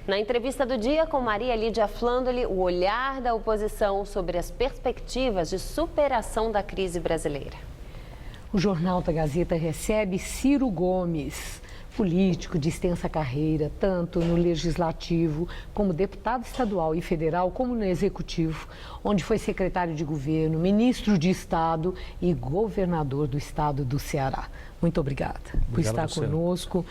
Na entrevista do dia com Maria Lídia Flandoli, o olhar da oposição sobre as perspectivas de superação da crise brasileira. O Jornal da Gazeta recebe Ciro Gomes, político de extensa carreira, tanto no Legislativo, como deputado estadual e federal, como no Executivo, onde foi secretário de governo, ministro de Estado e governador do estado do Ceará. Muito obrigada por estar conosco.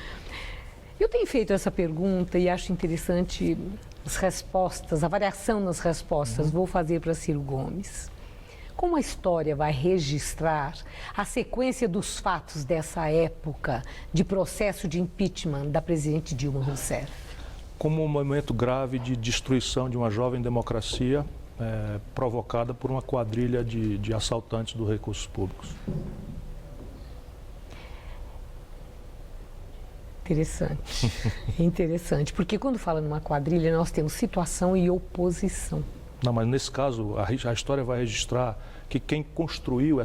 Eu tenho feito essa pergunta e acho interessante as respostas, a variação nas respostas. Vou fazer para Ciro Gomes. Como a história vai registrar a sequência dos fatos dessa época de processo de impeachment da presidente Dilma Rousseff? Como um momento grave de destruição de uma jovem democracia provocada por uma quadrilha de assaltantes dos recursos públicos. Interessante, interessante, porque quando fala numa quadrilha nós temos situação e oposição. Não, mas nesse caso a história vai registrar que quem construiu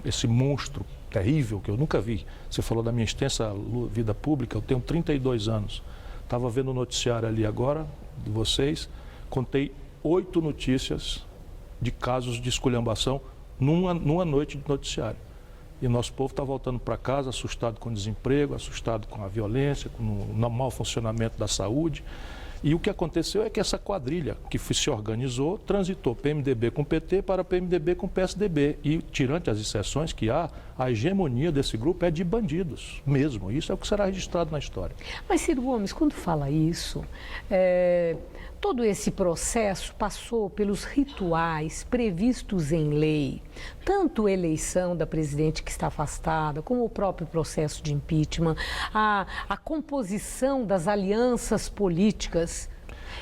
esse monstro terrível que eu nunca vi. Você falou da minha extensa vida pública, eu tenho 32 anos. Estava vendo o noticiário ali agora, de vocês, contei 8 notícias de casos de esculhambação numa noite de noticiário. E o nosso povo está voltando para casa assustado com o desemprego, assustado com a violência, com o mau funcionamento da saúde. E o que aconteceu é que essa quadrilha que se organizou, transitou PMDB com PT para PMDB com PSDB. E, tirante as exceções que há, a hegemonia desse grupo é de bandidos mesmo. Isso é o que será registrado na história. Mas, Ciro Gomes, quando fala isso, todo esse processo passou pelos rituais previstos em lei, tanto a eleição da presidente que está afastada, como o próprio processo de impeachment, a composição das alianças políticas.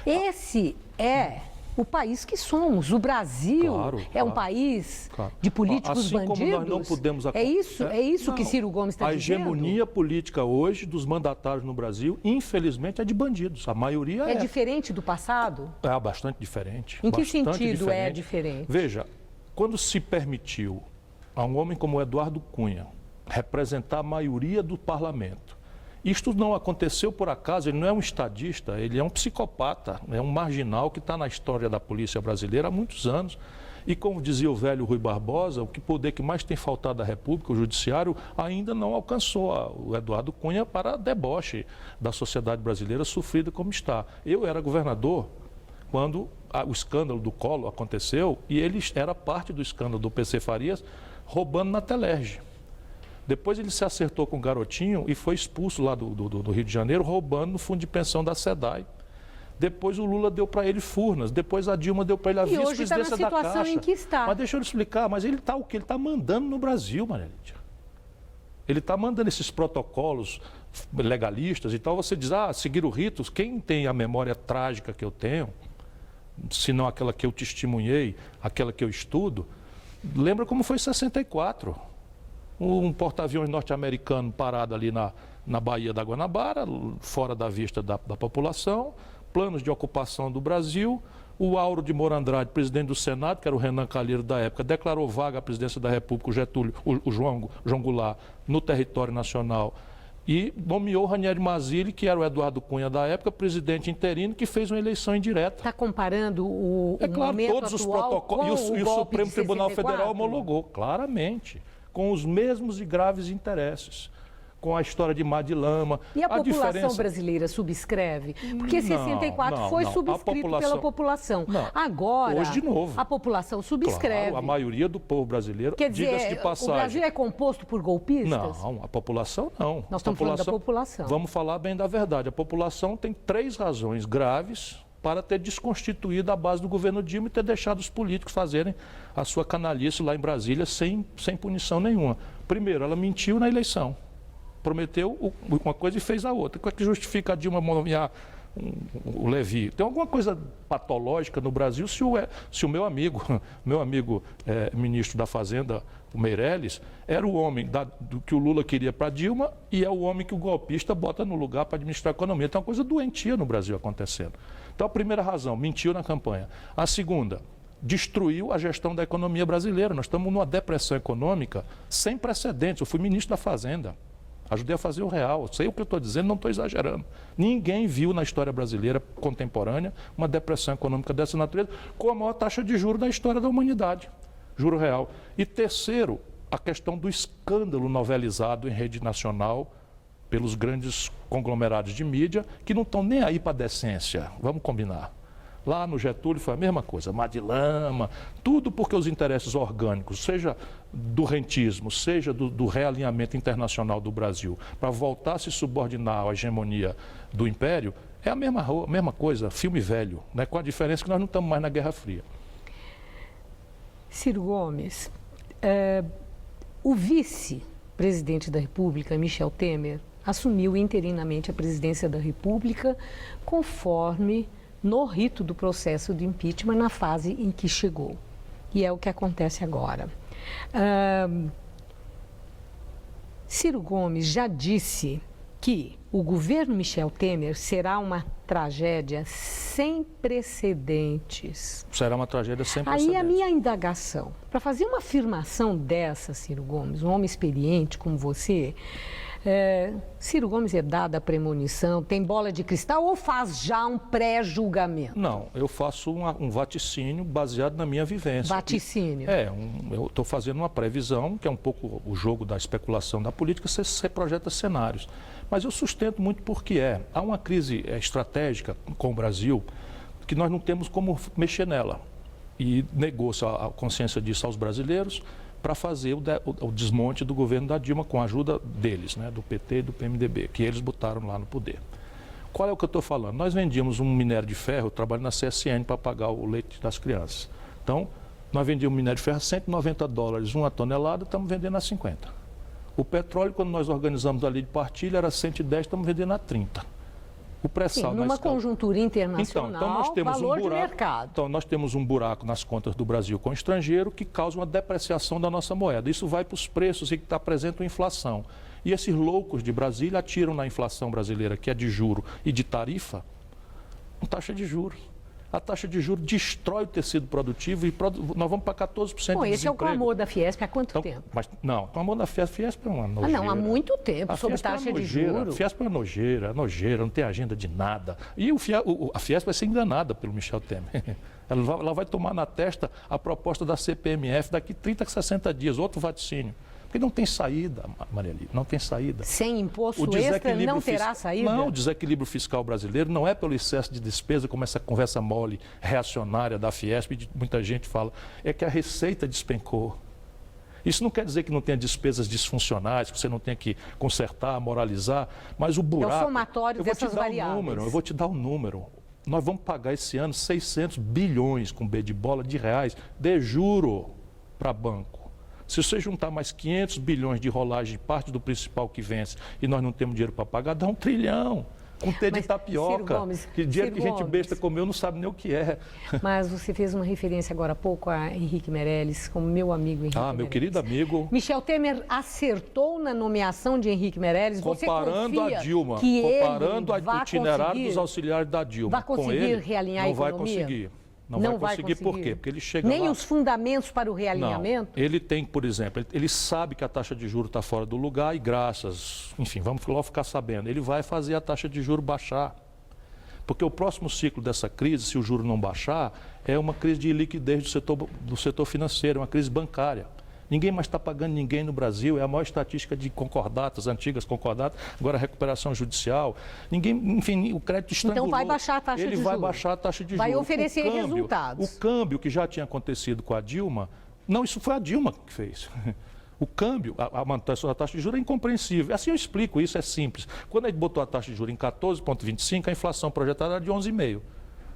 Esse é o país que somos. O Brasil um país de políticos assim bandidos. Como nós não podemos... É isso que Ciro Gomes está dizendo? A hegemonia política hoje dos mandatários no Brasil, infelizmente, é de bandidos. A maioria é diferente do passado? É bastante diferente. Em que sentido é diferente? Veja, quando se permitiu a um homem como Eduardo Cunha representar a maioria do parlamento, isto não aconteceu por acaso, ele não é um estadista, ele é um psicopata, é um marginal que está na história da polícia brasileira há muitos anos. E como dizia o velho Rui Barbosa, o poder que mais tem faltado à República, o Judiciário, ainda não alcançou o Eduardo Cunha para deboche da sociedade brasileira sofrida como está. Eu era governador quando o escândalo do Collor aconteceu e ele era parte do escândalo do PC Farias roubando na Telerge. Depois ele se acertou com o garotinho e foi expulso lá do Rio de Janeiro, roubando no fundo de pensão da SEDAI. Depois o Lula deu para ele Furnas, depois a Dilma deu para ele a vice-presidência da Caixa. E hoje está na situação em que está. Mas deixa eu explicar, mas ele está o quê? Ele está mandando no Brasil, Maria Lídia. Ele está mandando esses protocolos legalistas e tal. Você diz, seguir o ritos, quem tem a memória trágica que eu tenho, se não aquela que eu testemunhei, aquela que eu estudo, lembra como foi em 64. Um porta-aviões norte-americano parado ali na Baía da Guanabara, fora da vista da população, planos de ocupação do Brasil. O Auro de Moura Andrade, presidente do Senado, que era o Renan Calheiros da época, declarou vaga à presidência da República, o João Goulart, no território nacional. E nomeou Ranieri Mazzilli, que era o Eduardo Cunha da época, presidente interino, que fez uma eleição indireta. Está comparando o momento todos os protocolos e o Supremo Tribunal Federal homologou, claramente, com os mesmos e graves interesses, com a história de Mar de Lama. E a população brasileira subscreve? Porque 64 foi subscrito pela população. Agora, hoje de novo. A população subscreve. Claro, a maioria do povo brasileiro, quer dizer, de passagem. O Brasil é composto por golpistas? Não, a população não. Nós estamos falando da população. Vamos falar bem da verdade. A população tem 3 razões graves para ter desconstituído a base do governo Dilma e ter deixado os políticos fazerem a sua canalice lá em Brasília sem punição nenhuma. Primeiro, ela mentiu na eleição. Prometeu uma coisa e fez a outra. O que justifica a Dilma nomear o Levi? Tem alguma coisa patológica no Brasil se o meu amigo ministro da Fazenda, o Meirelles, era o homem do que o Lula queria para Dilma e é o homem que o golpista bota no lugar para administrar a economia. Tem uma coisa doentia no Brasil acontecendo. Então, a primeira razão, mentiu na campanha. A segunda, destruiu a gestão da economia brasileira. Nós estamos numa depressão econômica sem precedentes. Eu fui ministro da Fazenda. Ajudei a fazer o real. Sei o que eu estou dizendo, não estou exagerando. Ninguém viu na história brasileira contemporânea uma depressão econômica dessa natureza com a maior taxa de juros da história da humanidade. Juro real. E terceiro, a questão do escândalo novelizado em rede nacional pelos grandes conglomerados de mídia que não estão nem aí para a decência. Vamos combinar. Lá no Getúlio foi a mesma coisa, mar de lama, tudo porque os interesses orgânicos, seja do rentismo, seja do realinhamento internacional do Brasil, para voltar a se subordinar à hegemonia do Império, é a mesma coisa, filme velho, né? Com a diferença que nós não estamos mais na Guerra Fria. Ciro Gomes, o vice-presidente da República, Michel Temer, assumiu interinamente a presidência da República conforme no rito do processo de impeachment na fase em que chegou. E é o que acontece agora. Ciro Gomes já disse que o governo Michel Temer será uma tragédia sem precedentes. Será uma tragédia sem precedentes. Aí a minha indagação, para fazer uma afirmação dessa, Ciro Gomes, um homem experiente como você, Ciro Gomes é dada a premonição, tem bola de cristal ou faz já um pré-julgamento? Não, eu faço um vaticínio baseado na minha vivência. Vaticínio? Eu estou fazendo uma previsão, que é um pouco o jogo da especulação da política, você projeta cenários. Mas eu sustento muito porque há uma crise estratégica com o Brasil que nós não temos como mexer nela. E negou-se a consciência disso aos brasileiros para fazer o desmonte do governo da Dilma com a ajuda deles, né, do PT e do PMDB, que eles botaram lá no poder. Qual é o que eu estou falando? Nós vendíamos um minério de ferro, eu trabalho na CSN para pagar o leite das crianças. Então, nós vendíamos minério de ferro a $190 uma tonelada, estamos vendendo a 50. O petróleo, quando nós organizamos ali de partilha, era 110, estamos vendendo a 30. O pré-sal numa conjuntura internacional, então nós temos valor de mercado. Então, nós temos um buraco nas contas do Brasil com o estrangeiro que causa uma depreciação da nossa moeda. Isso vai para os preços e que está presente a inflação. E esses loucos de Brasília atiram na inflação brasileira, que é de juro e de tarifa, uma taxa de juros. A taxa de juros destrói o tecido produtivo e nós vamos para 14% de desemprego. Esse é o clamor da Fiesp há quanto tempo? Não, o clamor da Fiesp é uma nojeira. Não, há muito tempo, sobre taxa de juros. A Fiesp é nojeira, não tem agenda de nada. E a Fiesp vai ser enganada pelo Michel Temer. Ela vai tomar na testa a proposta da CPMF daqui 30 a 60 dias, outro vaticínio. Porque não tem saída, Maria Lídia, não tem saída. Sem imposto extra não terá saída? Não, o desequilíbrio fiscal brasileiro não é pelo excesso de despesa, como essa conversa mole, reacionária da Fiesp, muita gente fala, é que a receita despencou. Isso não quer dizer que não tenha despesas disfuncionais, que você não tenha que consertar, moralizar, mas o buraco... É o somatório dessas variáveis. Eu vou te dar um número. Nós vamos pagar esse ano 600 bilhões, com B de bola, de reais, de juro para banco. Se você juntar mais 500 bilhões de rolagem de parte do principal que vence e nós não temos dinheiro para pagar, dá 1 trilhão. Com T de tapioca, que dinheiro que gente besta comeu não sabe nem o que é. Mas você fez uma referência agora há pouco a Henrique Meirelles, como meu amigo Henrique Meirelles. Meu querido amigo. Michel Temer acertou na nomeação de Henrique Meirelles? Comparando a Dilma, comparando o itinerário dos auxiliares da Dilma. Vai conseguir realinhar a economia? Não vai conseguir. Não vai conseguir por quê? Porque ele chega Nem lá... os fundamentos para o realinhamento? Não. Ele tem, por exemplo, ele sabe que a taxa de juros está fora do lugar e vamos logo ficar sabendo, ele vai fazer a taxa de juros baixar. Porque o próximo ciclo dessa crise, se o juro não baixar, é uma crise de liquidez do setor financeiro, uma crise bancária. Ninguém mais está pagando ninguém no Brasil, é a maior estatística de concordatas, antigas concordatas, agora a recuperação judicial. Enfim, o crédito estrangulou. Então vai baixar a taxa de juros. Ele vai baixar a taxa de juros. Vai oferecer resultados. O câmbio que já tinha acontecido com a Dilma, não, isso foi a Dilma que fez. O câmbio, a manutenção da taxa de juros é incompreensível. Assim eu explico, isso é simples. Quando a gente botou a taxa de juros em 14,25, a inflação projetada era de 11,5%.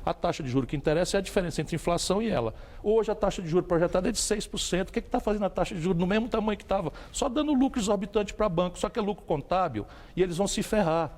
A taxa de juros que interessa é a diferença entre inflação e ela. Hoje a taxa de juros projetada é de 6%. O que está fazendo a taxa de juros no mesmo tamanho que estava? Só dando lucro exorbitante para banco, só que é lucro contábil e eles vão se ferrar.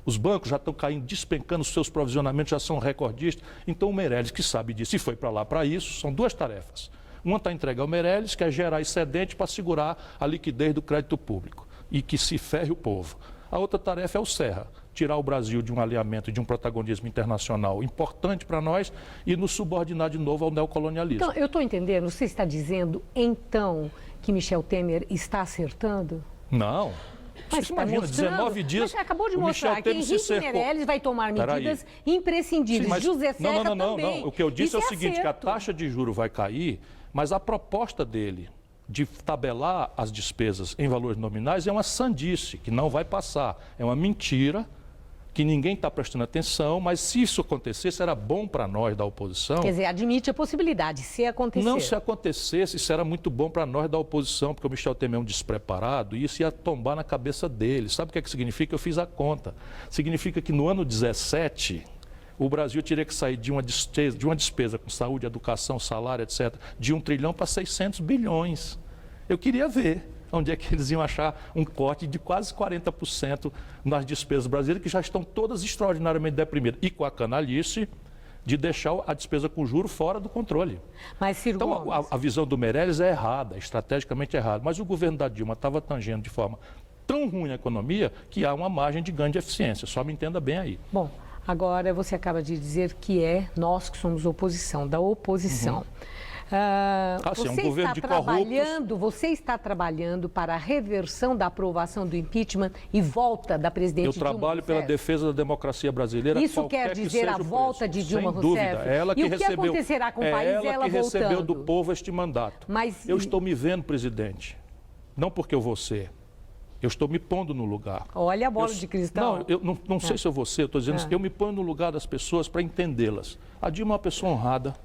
Os bancos já estão caindo, despencando, os seus provisionamentos já são recordistas. Então o Meirelles, que sabe disso e foi para lá para isso, são duas tarefas. Uma está entregue ao Meirelles, que é gerar excedente para segurar a liquidez do crédito público e que se ferre o povo. A outra tarefa é o Serra, tirar o Brasil de um alinhamento, de um protagonismo internacional importante para nós e nos subordinar de novo ao neocolonialismo. Então, eu estou entendendo, você está dizendo, então, que Michel Temer está acertando? Não, Mas você imagina, 19 dias. Mas você acabou de o mostrar Michel que Temer se Henrique cercou. Meirelles vai tomar medidas imprescindíveis. Sim, mas, José Serra também. não. O que eu disse Isso é o seguinte, acerto. que a taxa de juros vai cair, mas a proposta dele de tabelar as despesas em valores nominais é uma sandice, que não vai passar. É uma mentira, que ninguém está prestando atenção, mas se isso acontecesse, era bom para nós da oposição. Quer dizer, admite a possibilidade, se acontecer. Não, se acontecesse, isso era muito bom para nós da oposição, porque o Michel Temer é um despreparado e isso ia tombar na cabeça dele. Sabe o que significa? Eu fiz a conta. Significa que no ano 17, o Brasil teria que sair de uma despesa com saúde, educação, salário, etc., de 1 trilhão para 600 bilhões. Eu queria ver onde é que eles iam achar um corte de quase 40% nas despesas brasileiras, que já estão todas extraordinariamente deprimidas. E com a canalice de deixar a despesa com juro fora do controle. Mas, Ciro então, Gomes... a visão do Meirelles é errada, estrategicamente errada. Mas o governo da Dilma estava tangendo de forma tão ruim a economia que há uma margem de ganho de eficiência. Só me entenda bem aí. Bom, agora você acaba de dizer que é nós que somos oposição, da oposição. Você está trabalhando para a reversão da aprovação do impeachment e volta da presidente Dilma Rousseff? Eu trabalho pela defesa da democracia brasileira. Isso quer dizer a volta de Dilma Rousseff? Sem dúvida. É ela que e o que acontecerá com o país ela ela que voltando? Recebeu do povo este mandato. Mas... Eu estou me vendo, presidente, não porque eu vou ser. Eu estou me pondo no lugar. Olha a bola de cristal. Não, eu não sei se eu vou ser, eu estou dizendo que eu me ponho no lugar das pessoas para entendê-las. A Dilma é uma pessoa honrada,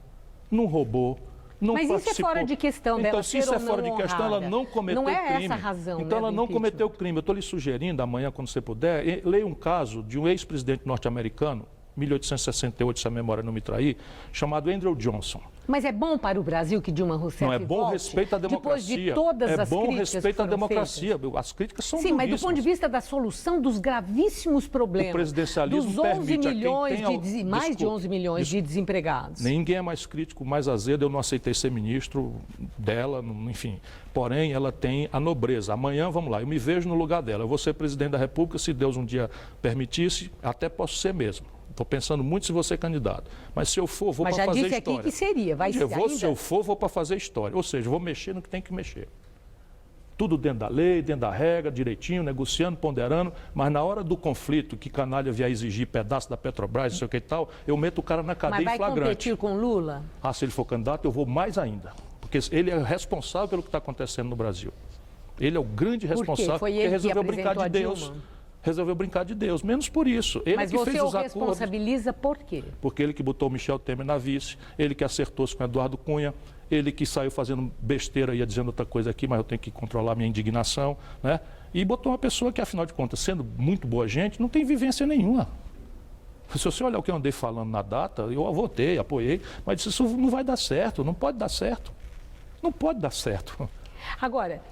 não roubou. Mas isso é fora de questão dela. Então, se isso é fora de questão, ela não cometeu crime. Não é essa a razão. Então, ela não cometeu crime. Eu estou lhe sugerindo, amanhã, quando você puder, leia um caso de um ex-presidente norte-americano, 1868, se a memória não me trair, chamado Andrew Johnson. Mas é bom para o Brasil que Dilma Rousseff Não, é bom volte, respeito à democracia. Depois de todas as bom críticas respeito à democracia. Feitas. As críticas são Sim, mas do duríssimas. ponto de vista da solução dos gravíssimos problemas. O presidencialismo dos 11 permite milhões a quem tem... mais de 11 milhões de desempregados. Ninguém é mais crítico, mais azedo. Eu não aceitei ser ministro dela, enfim. Porém, ela tem a nobreza. Amanhã, vamos lá, eu me vejo no lugar dela. Eu vou ser presidente da República, se Deus um dia permitisse, até posso ser mesmo. Estou pensando muito se vou ser candidato. Mas se eu for, vou para fazer história. Mas já disse aqui que seria, vai ser ainda. Se eu for, vou para fazer história. Ou seja, vou mexer no que tem que mexer. Tudo dentro da lei, dentro da regra, direitinho, negociando, ponderando. Mas na hora do conflito, que canalha vier exigir pedaço da Petrobras, não sei o que e tal, eu meto o cara na cadeia em flagrante. Mas vai competir com Lula? Ah, se ele for candidato, eu vou mais ainda. Porque ele é responsável pelo que está acontecendo no Brasil. Ele é o grande responsável, porque resolveu brincar de Deus. Resolveu brincar de Deus, menos por isso. Ele Mas que você fez os o acordos. responsabiliza por quê? Porque ele que botou o Michel Temer na vice, ele que acertou-se com o Eduardo Cunha, ele que saiu fazendo besteira, ia dizendo outra coisa aqui, mas eu tenho que controlar minha indignação, né? E botou uma pessoa que, afinal de contas, sendo muito boa gente, não tem vivência nenhuma. Se você olhar o que eu andei falando na data, eu votei, apoiei, mas isso não vai dar certo, não pode dar certo. Não pode dar certo. Agora,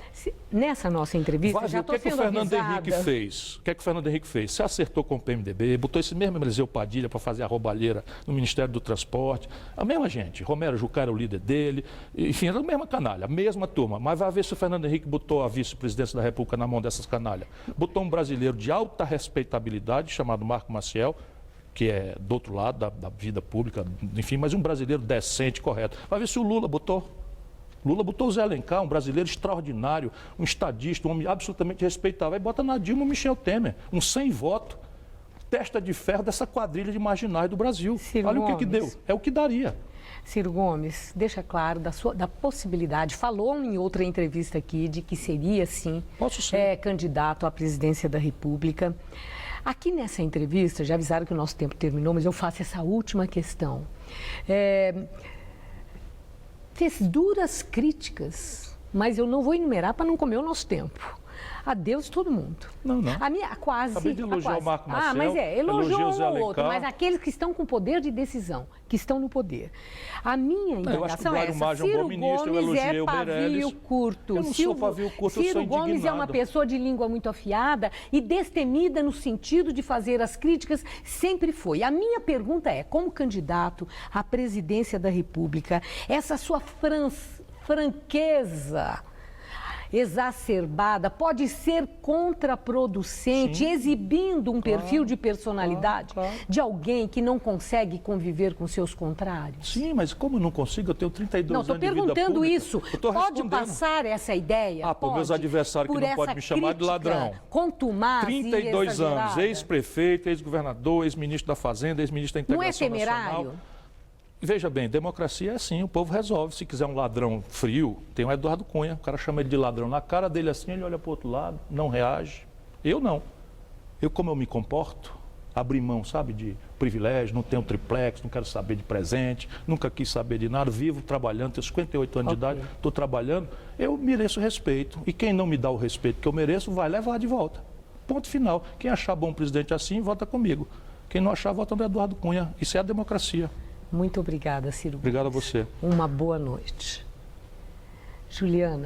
nessa nossa entrevista, já estou sendo avisada... O que é que o Fernando Henrique fez? O que é que o Fernando Henrique fez? Se acertou com o PMDB, botou esse mesmo Eliseu Padilha para fazer a roubalheira no Ministério do Transporte. A mesma gente. Romero Jucá era o líder dele. Enfim, era a mesma canalha, a mesma turma. Mas vai ver se o Fernando Henrique botou a vice-presidência da República na mão dessas canalhas. Botou um brasileiro de alta respeitabilidade, chamado Marco Maciel, que é do outro lado da vida pública, enfim, mas um brasileiro decente, correto. Vai ver se o Lula botou. Lula botou o Zé Alencar, um brasileiro extraordinário, um estadista, um homem absolutamente respeitável. Aí bota na Dilma o Michel Temer, um sem voto, testa de ferro dessa quadrilha de marginais do Brasil. Ciro Olha Gomes. O que deu, é o que daria. Ciro Gomes, deixa claro da possibilidade, falou em outra entrevista aqui de que seria, sim, candidato à presidência da República. Aqui nessa entrevista, já avisaram que o nosso tempo terminou, mas eu faço essa última questão. Fez duras críticas, mas eu não vou enumerar para não comer o nosso tempo. Adeus todo mundo. Não. A minha quase. Acabei de elogiar o Marco Maciel. Mas elogiou o Zé um ou outro, Alencar. mas aqueles que estão com poder de decisão, que estão no poder. A minha indagação é essa. Ciro Gomes é pavio curto. Eu não sou pavio curto, eu sou Ciro indignado. Gomes é uma pessoa de língua muito afiada e destemida no sentido de fazer as críticas, sempre foi. A minha pergunta é, como candidato à presidência da República, essa sua franqueza exacerbada, pode ser contraproducente, Sim. exibindo um perfil de personalidade claro. de alguém que não consegue conviver com seus contrários? Sim, mas como eu não consigo? Eu tenho 32 Não, anos de vida estou perguntando pública. isso. Eu tô Pode respondendo. passar essa ideia? Ah, pô, meus Pode? adversários que Por não podem essa me chamar de crítica ladrão. contumaz e 32 anos, exagerada. ex-prefeito, ex-governador, ex-ministro da Fazenda, ex-ministro da Não é Integração temerário? Nacional. Veja bem, democracia é assim, o povo resolve. Se quiser um ladrão frio, tem o Eduardo Cunha, o cara chama ele de ladrão na cara dele assim, ele olha para o outro lado, não reage. Eu não. Eu, como eu me comporto, abri mão, sabe, de privilégio, não tenho triplex, não quero saber de presente, nunca quis saber de nada, vivo trabalhando, tenho 58 anos de idade, estou trabalhando, eu mereço respeito. E quem não me dá o respeito que eu mereço, vai levar de volta. Ponto final. Quem achar bom presidente assim, vota comigo. Quem não achar, vota no Eduardo Cunha. Isso é a democracia. Muito obrigada, Ciro. Obrigado a você. Uma boa noite. Juliana.